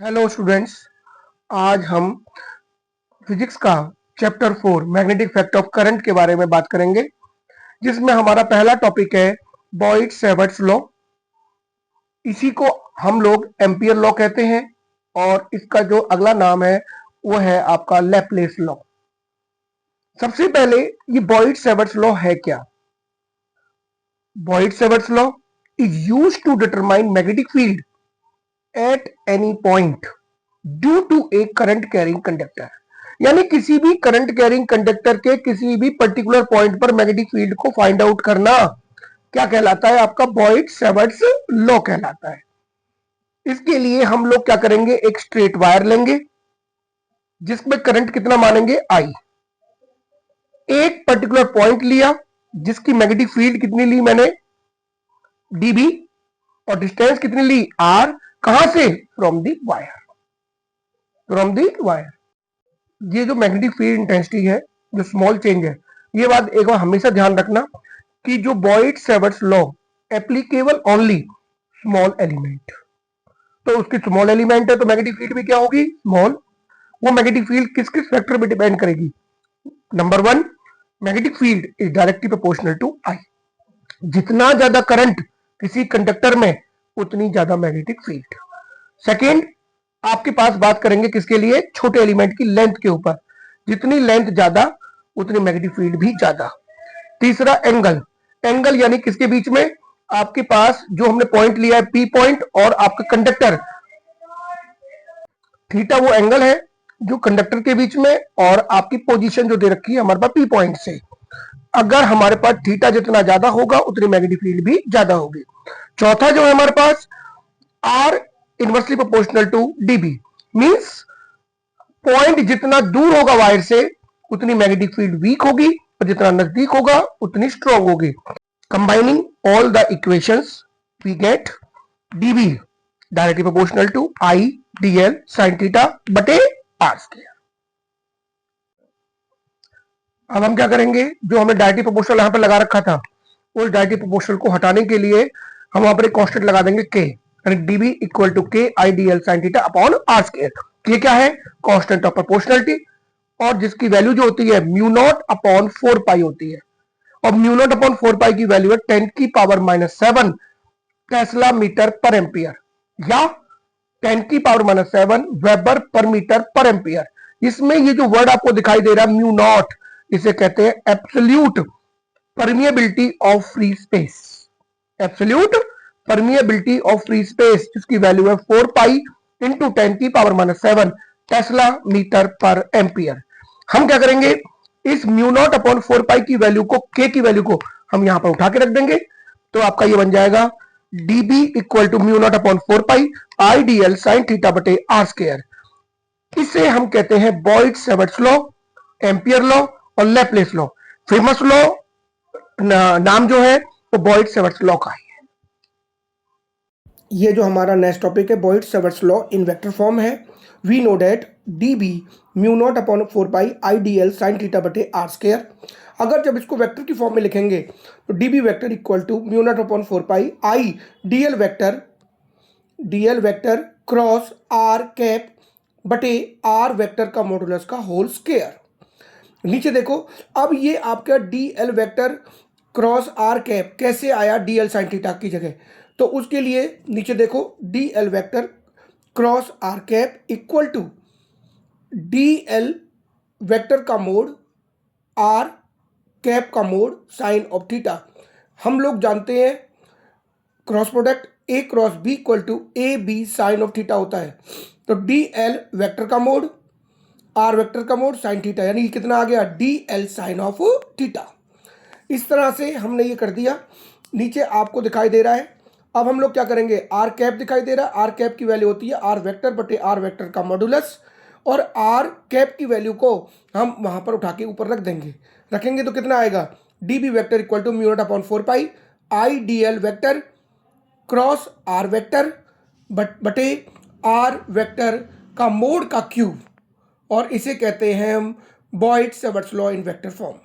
Hello students. आज हम physics का chapter 4 magnetic effect of current के बारे में बात करेंगे, जिसमें हमारा पहला टॉपिक है बॉयड-सैवर्ट्स लॉ। इसी को हम लोग एम्पियर लॉ कहते हैं और इसका जो अगला नाम है वो है आपका लैप्लेस लॉ। सबसे पहले ये बॉयड-सैवर्ट्स लॉ है क्या? Biot Savart's law is used to determine magnetic field at any point due to a current carrying conductor. यानी किसी भी करंट कैरिंग कंडक्टर के किसी भी पर्टिकुलर पॉइंट पर मैग्नेटिक फील्ड को फाइंड आउट करना क्या कहलाता है? आपका बॉयड-सैवर्ट्स लॉ कहलाता है। इसके लिए हम लोग क्या करेंगे, एक स्ट्रेट वायर लेंगे जिसमें करंट कितना मानेंगे, आई। एक पर्टिकुलर पॉइंट लिया जिसकी मैग्नेटिक फील्ड कितनी ली मैंने, डीबी, और डिस्टेंस कितनी ली, आर। कहां से? From the wire, from the wire. ये जो मैग्नेटिक फील्ड इंटेंसिटी है, जो स्मॉल चेंज है, ये बात एक बार हमेशा ध्यान रखना कि जो Biot Savart's law applicable only small element. तो उसकी स्मॉल एलिमेंट है तो मैग्नेटिक फील्ड भी क्या होगी, स्मॉल। वो मैग्नेटिक फील्ड किस किस फैक्टर पे डिपेंड करेगी? Number 1, magnetic field is directly proportional to I. जितना ज्यादा करंट किसी कंडक्टर में उतनी ज्यादा मैग्नेटिक फील्ड। सेकेंड, आपके पास बात करेंगे किसके लिए, छोटे एलिमेंट की लेंथ के ऊपर। जितनी लेंथ ज्यादा उतनी मैग्नेटिक फील्ड भी ज्यादा। तीसरा, एंगल। एंगल यानी किसके बीच में, आपके पास जो हमने पॉइंट लिया है पी पॉइंट और आपका कंडक्टर, थीटा वो एंगल है जो कंडक्टर के बीच में और आपकी पोजीशन जो दे रखी है हमारे पास पी पॉइंट से। अगर हमारे पास थीटा जितना ज्यादा होगा उतनी मैग्नेटिक फील्ड भी ज्यादा होगी। चौथा जो है हमारे पास, are inversely proportional to dB, means point जितना दूर होगा वायर से उतनी मैग्नेटिक फील्ड वीक होगी और जितना नजदीक होगा उतनी स्ट्रॉन्ग होगी। Combining all the equations we get dB directly proportional to I dl sine theta बटे आर स्क्वायर। अब हम क्या करेंगे, जो हमने डायरेक्टली प्रोपोर्शनल यहां पर लगा रखा था उस डायरेक्टली प्रोपोर्शनल को हटाने के लिए हम वहां पर एक कांस्टेंट लगा देंगे के, यानी dB equal to K I dl sine theta upon r square. ये क्या है, कांस्टेंट ऑफ प्रोपोर्शनलिटी, और जिसकी वैल्यू जो होती है म्यू नॉट अपॉन 4 पाई होती है। और म्यू नॉट अपॉन 4 पाई की वैल्यू है 10 की पावर -7 टेस्ला मीटर पर एम्पियर, या 10 की पावर -7 वेबर पर मीटर पर एम्पियर। इसमें ये जो वर्ड आपको दिखाई दे रहा है म्यू नॉट, इसे कहते हैं absolute permeability of free space. Absolute permeability of free space, जिसकी वैल्यू है 4 पाई इंटू 10 की पावर -7 टेस्ला मीटर पर एम्पियर। हम क्या करेंगे, इस म्यू नॉट अपॉन 4 पाई की वैल्यू को, के की वैल्यू को हम यहां पर उठा के रख देंगे, तो आपका ये बन जाएगा dB equal to mu not upon 4 pi I dl sine theta बटे आर स्क्वायर। इसे हम कहते हैं बॉयड-सैवर्ट्स लॉ, एम्पियर लॉ और लैप्लेस लॉ। फेमस लॉ नाम जो है वो बॉयड-सैवर्ट्स लॉ का है। ये जो हमारा नेक्स्ट टॉपिक है Biot Savart's law in vector form है। We know that dB mu not upon 4 pi I dl sine theta बटे आर स्क्वायर। अगर जब इसको वेक्टर की फॉर्म में लिखेंगे तो dB vector equal to mu not upon 4 pi I dl vector cross R cap बटे आर वेक्टर का मॉडुलस का होल स्क्वायर। नीचे देखो, अब ये आपका dl vector cross R cap कैसे आया डीएल साइन थीटा की जगह, तो उसके लिए नीचे देखो, dl vector cross R cap equal to dl vector का मोड आर कैप का मोड साइन ऑफ थीटा। हम लोग जानते हैं cross product A cross B equal to A B sine of theta होता है। तो डीएल वेक्टर का मोड आर वेक्टर का मोड साइन थीटा, यानी कितना आ गया, डीएल साइन ऑफ थीटा। इस तरह से हमने ये कर दिया। नीचे आपको दिखाई दे रहा है, अब हम लोग क्या करेंगे, आर कैप दिखाई दे रहा है, आर कैप की वैल्यू होती है आर वेक्टर बटे आर वेक्टर का मॉडुलस, और आर कैप की वैल्यू को हम वहां पर उठा के ऊपर रख देंगे। रखेंगे तो कितना आएगा, dB vector equal to mu not upon 4 pi I dl vector cross R vector बटे आर वेक्टर का मोड का क्यूब, और इसे कहते हैं हम Biot Savart's law in vector form.